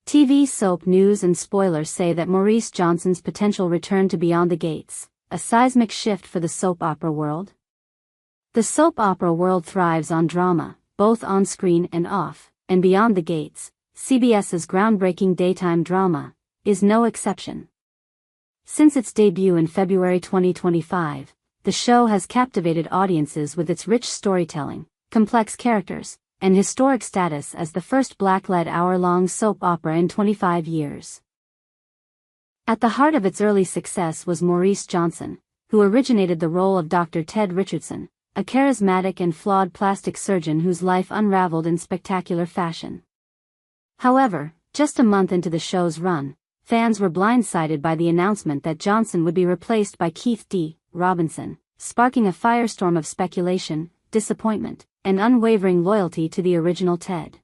TV soap news and spoilers say that Maurice Johnson's potential return to Beyond the Gates, a seismic shift for the soap opera world. The soap opera world thrives on drama, both on screen and off, and Beyond the Gates, CBS's groundbreaking daytime drama, is no exception. Since its debut in February 2025, the show has captivated audiences with its rich storytelling, complex characters, and historic status as the first Black-led hour-long soap opera in 25 years. At the heart of its early success was Maurice Johnson, who originated the role of Dr. Ted Richardson, a charismatic and flawed plastic surgeon whose life unraveled in spectacular fashion. However, just a month into the show's run, fans were blindsided by the announcement that Johnson would be replaced by Keith D. Robinson, sparking a firestorm of speculation, disappointment, and unwavering loyalty to the original Ted.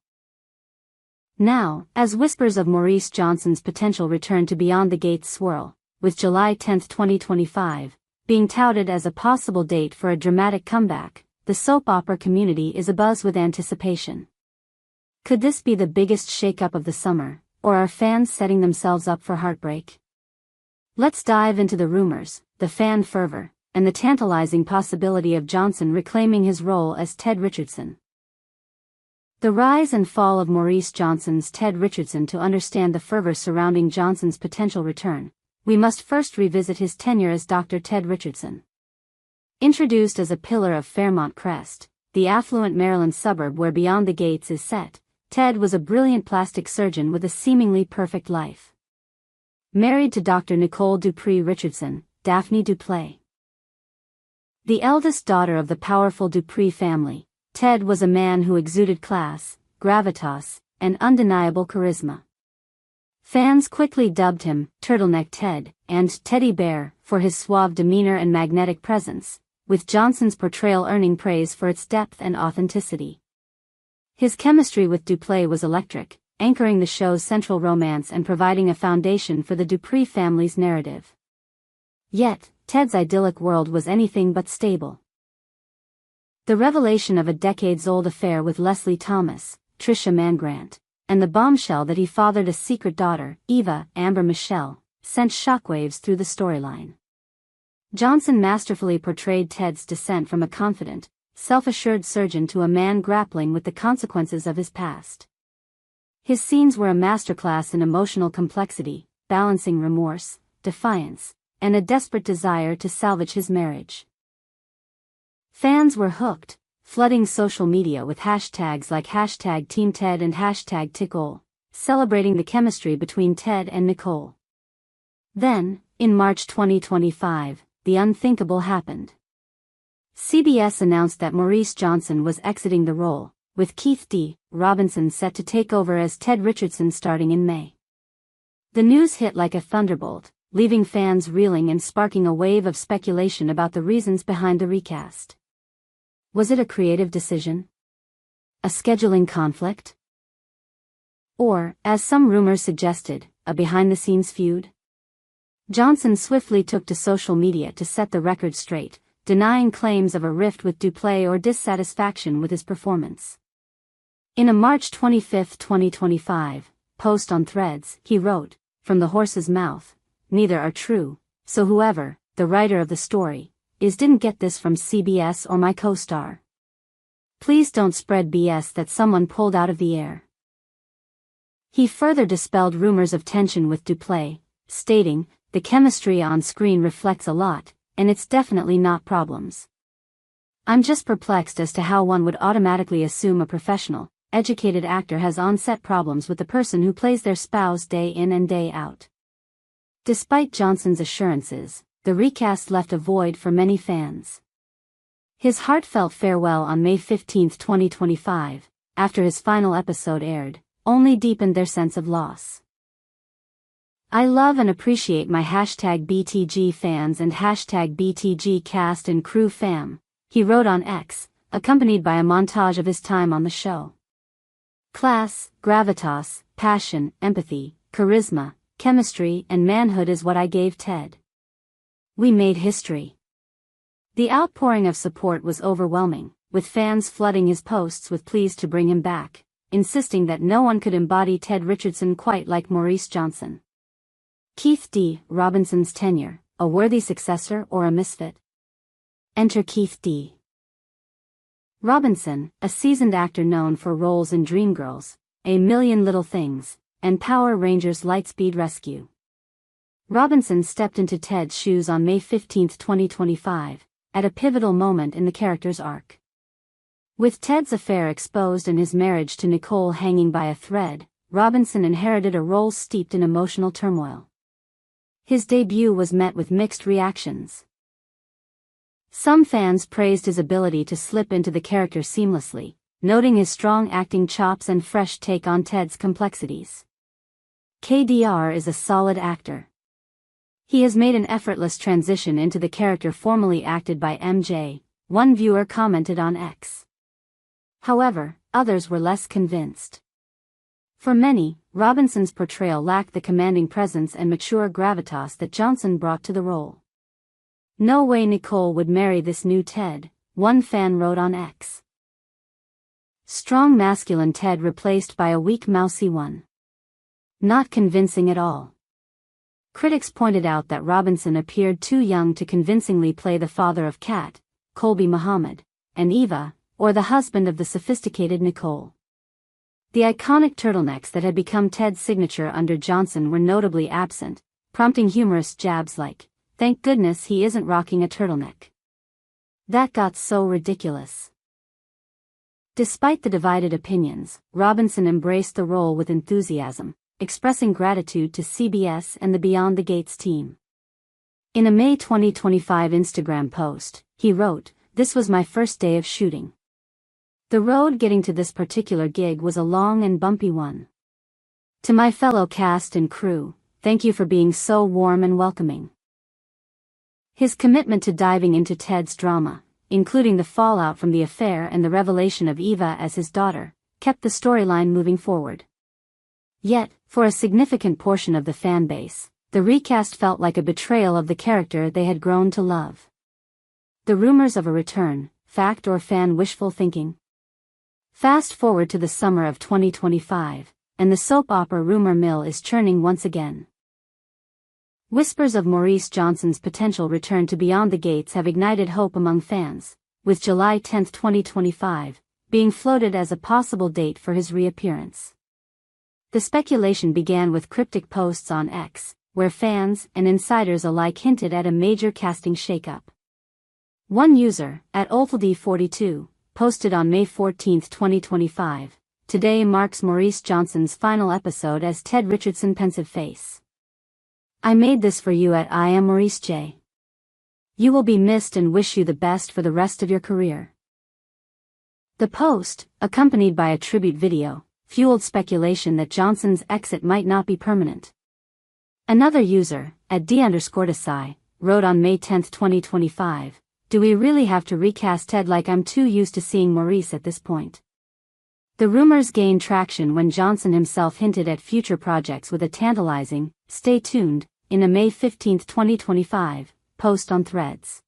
Now, as whispers of Maurice Johnson's potential return to Beyond the Gates swirl, with July 10, 2025, being touted as a possible date for a dramatic comeback, the soap opera community is abuzz with anticipation. Could this be the biggest shakeup of the summer, or are fans setting themselves up for heartbreak? Let's dive into the rumors, the fan fervor, and the tantalizing possibility of Johnson reclaiming his role as Ted Richardson. The rise and fall of Maurice Johnson's Ted Richardson. To understand the fervor surrounding Johnson's potential return, we must first revisit his tenure as Dr. Ted Richardson. Introduced as a pillar of Fairmont Crest, the affluent Maryland suburb where Beyond the Gates is set, Ted was a brilliant plastic surgeon with a seemingly perfect life. Married to Dr. Nicole Dupree Richardson, Daphne Duplay. The eldest daughter of the powerful Dupree family, Ted was a man who exuded class, gravitas, and undeniable charisma. Fans quickly dubbed him Turtleneck Ted and Teddy Bear for his suave demeanor and magnetic presence, with Johnson's portrayal earning praise for its depth and authenticity. His chemistry with Duplay was electric, anchoring the show's central romance and providing a foundation for the Dupree family's narrative. Yet, Ted's idyllic world was anything but stable. The revelation of a decades-old affair with Leslie Thomas, Tricia Mangrant, and the bombshell that he fathered a secret daughter, Eva Amber Michelle, sent shockwaves through the storyline. Johnson masterfully portrayed Ted's descent from a confident, self-assured surgeon to a man grappling with the consequences of his past. His scenes were a masterclass in emotional complexity, balancing remorse, defiance, and a desperate desire to salvage his marriage. Fans were hooked, flooding social media with hashtags like #TeamTed and #TickOl, celebrating the chemistry between Ted and Nicole. Then, in March 2025, the unthinkable happened. CBS announced that Maurice Johnson was exiting the role, with Keith D. Robinson set to take over as Ted Richardson starting in May. The news hit like a thunderbolt, leaving fans reeling and sparking a wave of speculation about the reasons behind the recast. Was it a creative decision? A scheduling conflict? Or, as some rumors suggested, a behind-the-scenes feud? Johnson swiftly took to social media to set the record straight, denying claims of a rift with Duplay or dissatisfaction with his performance. In a March 25, 2025, post on Threads, he wrote, "From the horse's mouth, neither are true, so whoever, the writer of the story, is didn't get this from CBS or my co-star. Please don't spread BS that someone pulled out of the air." He further dispelled rumors of tension with Duplay, stating, "The chemistry on screen reflects a lot, and it's definitely not problems. I'm just perplexed as to how one would automatically assume a professional, educated actor has on-set problems with the person who plays their spouse day in and day out." Despite Johnson's assurances, the recast left a void for many fans. His heartfelt farewell on May 15, 2025, after his final episode aired, only deepened their sense of loss. "I love and appreciate my #BTG fans and #BTG cast and crew fam," he wrote on X, accompanied by a montage of his time on the show. "Class, gravitas, passion, empathy, charisma, chemistry and manhood is what I gave Ted. We made history." The outpouring of support was overwhelming, with fans flooding his posts with pleas to bring him back, insisting that no one could embody Ted Richardson quite like Maurice Johnson. Keith D. Robinson's tenure, a worthy successor or a misfit? Enter Keith D. Robinson, a seasoned actor known for roles in Dreamgirls, A Million Little Things, and Power Rangers Lightspeed Rescue. Robinson stepped into Ted's shoes on May 15, 2025, at a pivotal moment in the character's arc. With Ted's affair exposed and his marriage to Nicole hanging by a thread, Robinson inherited a role steeped in emotional turmoil. His debut was met with mixed reactions. Some fans praised his ability to slip into the character seamlessly, noting his strong acting chops and fresh take on Ted's complexities. KDR is a solid actor. He has made an effortless transition into the character formerly acted by MJ, one viewer commented on X. However, others were less convinced. For many, Robinson's portrayal lacked the commanding presence and mature gravitas that Johnson brought to the role. No way Nicole would marry this new Ted, one fan wrote on X. Strong masculine Ted replaced by a weak mousy one. Not convincing at all. Critics pointed out that Robinson appeared too young to convincingly play the father of Kat, Colby Muhammad, and Eva, or the husband of the sophisticated Nicole. The iconic turtlenecks that had become Ted's signature under Johnson were notably absent, prompting humorous jabs like, "Thank goodness he isn't rocking a turtleneck." That got so ridiculous. Despite the divided opinions, Robinson embraced the role with enthusiasm, expressing gratitude to CBS and the Beyond the Gates team. In a May 2025 Instagram post, he wrote, "This was my first day of shooting. The road getting to this particular gig was a long and bumpy one. To my fellow cast and crew, thank you for being so warm and welcoming." His commitment to diving into Ted's drama, including the fallout from the affair and the revelation of Eva as his daughter, kept the storyline moving forward. Yet, for a significant portion of the fan base, the recast felt like a betrayal of the character they had grown to love. The rumors of a return, fact or fan wishful thinking? Fast forward to the summer of 2025, and the soap opera rumor mill is churning once again. Whispers of Maurice Johnson's potential return to Beyond the Gates have ignited hope among fans, with July 10, 2025, being floated as a possible date for his reappearance. The speculation began with cryptic posts on X, where fans and insiders alike hinted at a major casting shakeup. One user, at Olfld42, posted on May 14, 2025, "Today marks Maurice Johnson's final episode as Ted Richardson pensive face. I made this for you at I am Maurice J. You will be missed and wish you the best for the rest of your career." The post, accompanied by a tribute video, fueled speculation that Johnson's exit might not be permanent. Another user, at D_Desai, wrote on May 10, 2025, "Do we really have to recast Ted? Like I'm too used to seeing Maurice at this point." The rumors gained traction when Johnson himself hinted at future projects with a tantalizing, "Stay tuned," in a May 15, 2025, post on Threads.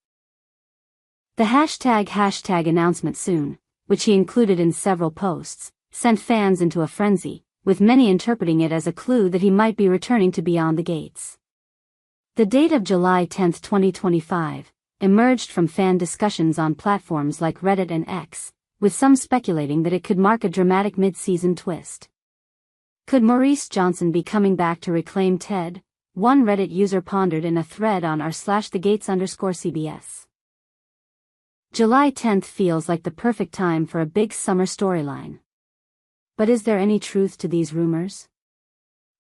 The hashtag announcement soon, which he included in several posts, sent fans into a frenzy, with many interpreting it as a clue that he might be returning to Beyond the Gates. The date of July 10, 2025, emerged from fan discussions on platforms like Reddit and X, with some speculating that it could mark a dramatic mid-season twist. Could Maurice Johnson be coming back to reclaim Ted? One Reddit user pondered in a thread on r/thegates_CBS. July 10 feels like the perfect time for a big summer storyline. But is there any truth to these rumors?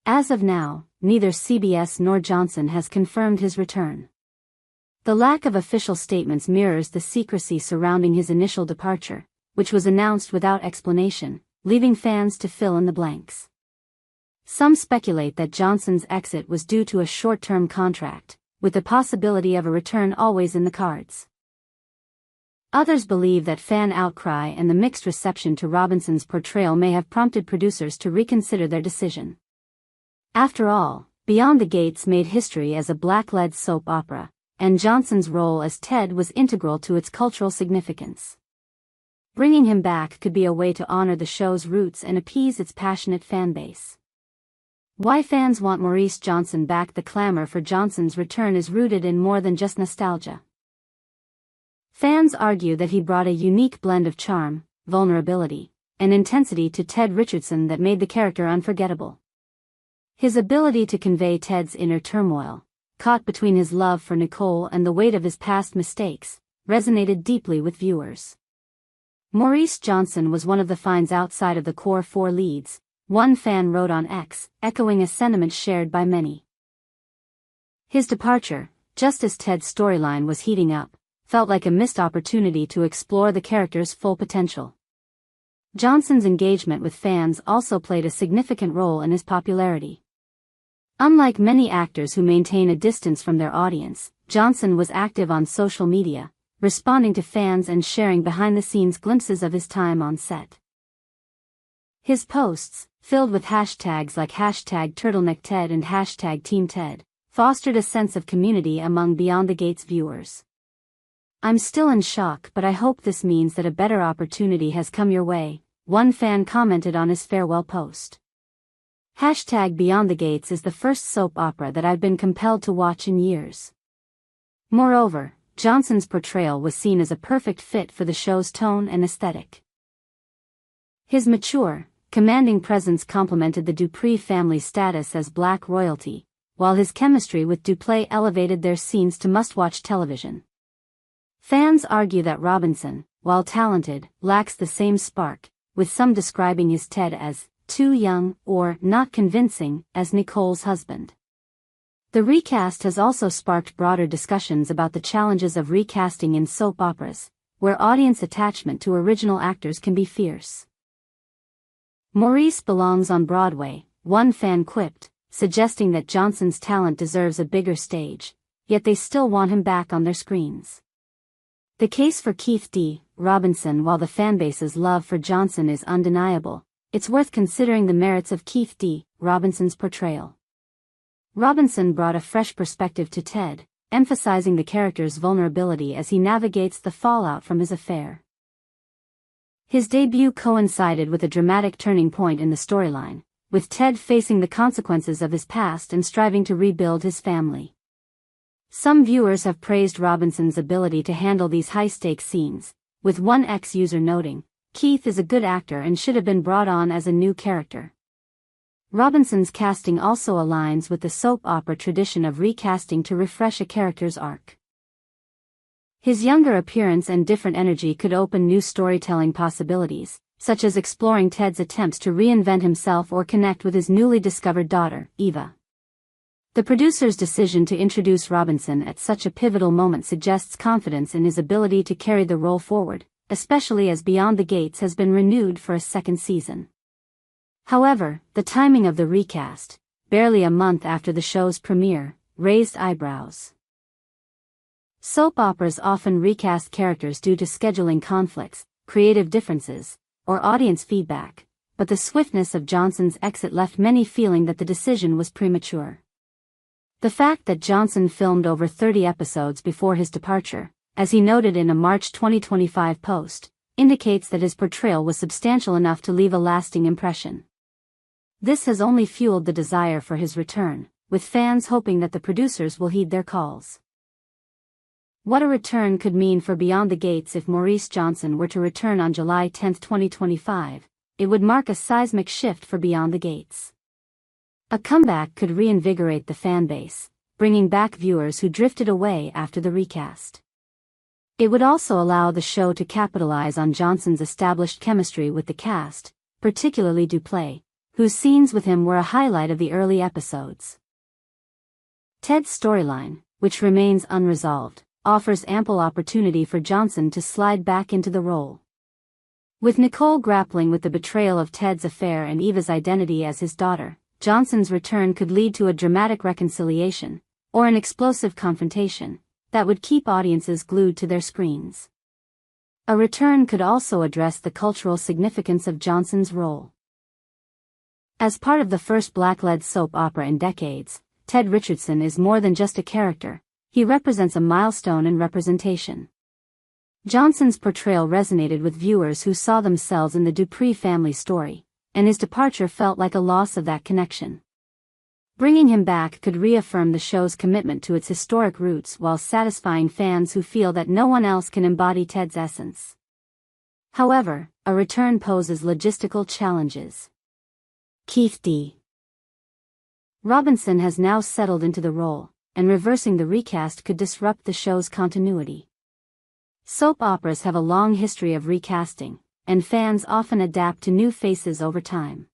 As of now, neither CBS nor Johnson has confirmed his return. The lack of official statements mirrors the secrecy surrounding his initial departure, which was announced without explanation, leaving fans to fill in the blanks. Some speculate that Johnson's exit was due to a short-term contract, with the possibility of a return always in the cards. Others believe that fan outcry and the mixed reception to Robinson's portrayal may have prompted producers to reconsider their decision. After all, Beyond the Gates made history as a black-led soap opera, and Johnson's role as Ted was integral to its cultural significance. Bringing him back could be a way to honor the show's roots and appease its passionate fanbase. Why fans want Maurice Johnson back? The clamor for Johnson's return is rooted in more than just nostalgia. Fans argue that he brought a unique blend of charm, vulnerability, and intensity to Ted Richardson that made the character unforgettable. His ability to convey Ted's inner turmoil, caught between his love for Nicole and the weight of his past mistakes, resonated deeply with viewers. Maurice Johnson was one of the finds outside of the core four leads, one fan wrote on X, echoing a sentiment shared by many. His departure, just as Ted's storyline was heating up, felt like a missed opportunity to explore the character's full potential. Johnson's engagement with fans also played a significant role in his popularity. Unlike many actors who maintain a distance from their audience, Johnson was active on social media, responding to fans and sharing behind-the-scenes glimpses of his time on set. His posts, filled with hashtags like #TurtleneckTed and #TeamTed, fostered a sense of community among Beyond the Gates viewers. "I'm still in shock, but I hope this means that a better opportunity has come your way," one fan commented on his farewell post. #Beyond the Gates is the first soap opera that I've been compelled to watch in years. Moreover, Johnson's portrayal was seen as a perfect fit for the show's tone and aesthetic. His mature, commanding presence complemented the Dupree family's status as black royalty, while his chemistry with Duplay elevated their scenes to must-watch television. Fans argue that Robinson, while talented, lacks the same spark, with some describing his Ted as too young or not convincing as Nicole's husband. The recast has also sparked broader discussions about the challenges of recasting in soap operas, where audience attachment to original actors can be fierce. "Maurice belongs on Broadway," one fan quipped, suggesting that Johnson's talent deserves a bigger stage, yet they still want him back on their screens. The case for Keith D. Robinson. While the fanbase's love for Johnson is undeniable, it's worth considering the merits of Keith D. Robinson's portrayal. Robinson brought a fresh perspective to Ted, emphasizing the character's vulnerability as he navigates the fallout from his affair. His debut coincided with a dramatic turning point in the storyline, with Ted facing the consequences of his past and striving to rebuild his family. Some viewers have praised Robinson's ability to handle these high-stakes scenes, with one X-user noting, "Keith is a good actor and should have been brought on as a new character." Robinson's casting also aligns with the soap opera tradition of recasting to refresh a character's arc. His younger appearance and different energy could open new storytelling possibilities, such as exploring Ted's attempts to reinvent himself or connect with his newly discovered daughter, Eva. The producer's decision to introduce Robinson at such a pivotal moment suggests confidence in his ability to carry the role forward, especially as Beyond the Gates has been renewed for a second season. However, the timing of the recast, barely a month after the show's premiere, raised eyebrows. Soap operas often recast characters due to scheduling conflicts, creative differences, or audience feedback, but the swiftness of Johnson's exit left many feeling that the decision was premature. The fact that Johnson filmed over 30 episodes before his departure, as he noted in a March 2025 post, indicates that his portrayal was substantial enough to leave a lasting impression. This has only fueled the desire for his return, with fans hoping that the producers will heed their calls. What a return could mean for Beyond the Gates. If Maurice Johnson were to return on July 10, 2025, it would mark a seismic shift for Beyond the Gates. A comeback could reinvigorate the fanbase, bringing back viewers who drifted away after the recast. It would also allow the show to capitalize on Johnson's established chemistry with the cast, particularly Duplay, whose scenes with him were a highlight of the early episodes. Ted's storyline, which remains unresolved, offers ample opportunity for Johnson to slide back into the role. With Nicole grappling with the betrayal of Ted's affair and Eva's identity as his daughter, Johnson's return could lead to a dramatic reconciliation, or an explosive confrontation, that would keep audiences glued to their screens. A return could also address the cultural significance of Johnson's role. As part of the first black-led soap opera in decades, Ted Richardson is more than just a character, he represents a milestone in representation. Johnson's portrayal resonated with viewers who saw themselves in the Dupree family story, and his departure felt like a loss of that connection. Bringing him back could reaffirm the show's commitment to its historic roots while satisfying fans who feel that no one else can embody Ted's essence. However, a return poses logistical challenges. Keith D. Robinson has now settled into the role, and reversing the recast could disrupt the show's continuity. Soap operas have a long history of recasting, and fans often adapt to new faces over time.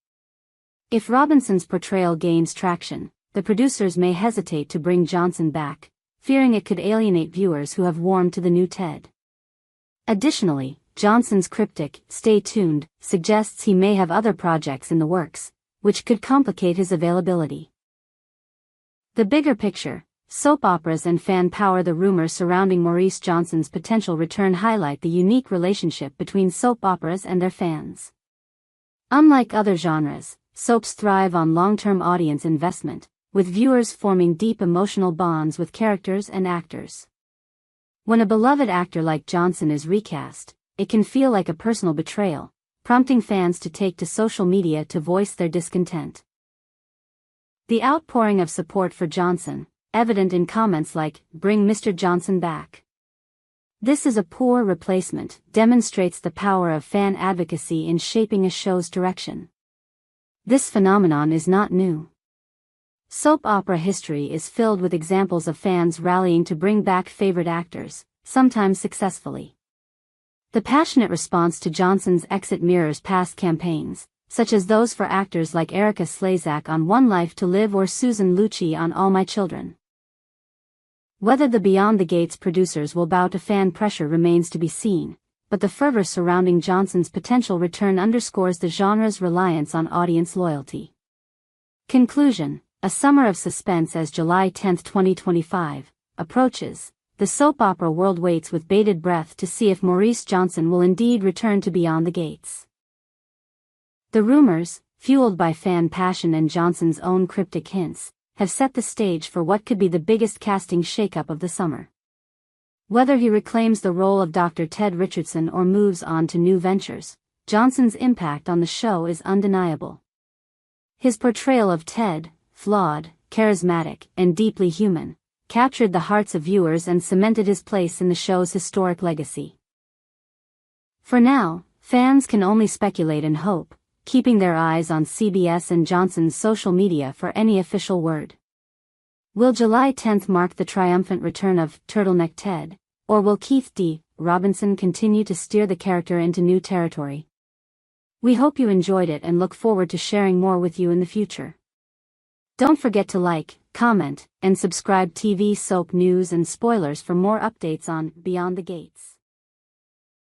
If Robinson's portrayal gains traction, the producers may hesitate to bring Johnson back, fearing it could alienate viewers who have warmed to the new Ted. Additionally, Johnson's cryptic "stay tuned" suggests he may have other projects in the works, which could complicate his availability. The bigger picture, soap operas and fan power. The rumors surrounding Maurice Johnson's potential return highlight the unique relationship between soap operas and their fans. Unlike other genres, soaps thrive on long-term audience investment, with viewers forming deep emotional bonds with characters and actors. When a beloved actor like Johnson is recast, it can feel like a personal betrayal, prompting fans to take to social media to voice their discontent. The outpouring of support for Johnson, evident in comments like, "Bring Mr. Johnson back. This is a poor replacement," demonstrates the power of fan advocacy in shaping a show's direction. This phenomenon is not new. Soap opera history is filled with examples of fans rallying to bring back favorite actors, sometimes successfully. The passionate response to Johnson's exit mirrors past campaigns, such as those for actors like Erica Slezak on One Life to Live or Susan Lucci on All My Children. Whether the Beyond the Gates producers will bow to fan pressure remains to be seen, but the fervor surrounding Johnson's potential return underscores the genre's reliance on audience loyalty. Conclusion: a summer of suspense. As July 10, 2025, approaches, the soap opera world waits with bated breath to see if Maurice Johnson will indeed return to Beyond the Gates. The rumors, fueled by fan passion and Johnson's own cryptic hints, have set the stage for what could be the biggest casting shakeup of the summer. Whether he reclaims the role of Dr. Ted Richardson or moves on to new ventures, Johnson's impact on the show is undeniable. His portrayal of Ted, flawed, charismatic, and deeply human, captured the hearts of viewers and cemented his place in the show's historic legacy. For now, fans can only speculate and hope, keeping their eyes on CBS and Johnson's social media for any official word. Will July 10 mark the triumphant return of Turtleneck Ted, or will Keith D. Robinson continue to steer the character into new territory? We hope you enjoyed it and look forward to sharing more with you in the future. Don't forget to like, comment, and subscribe. TV soap news and spoilers for more updates on Beyond the Gates.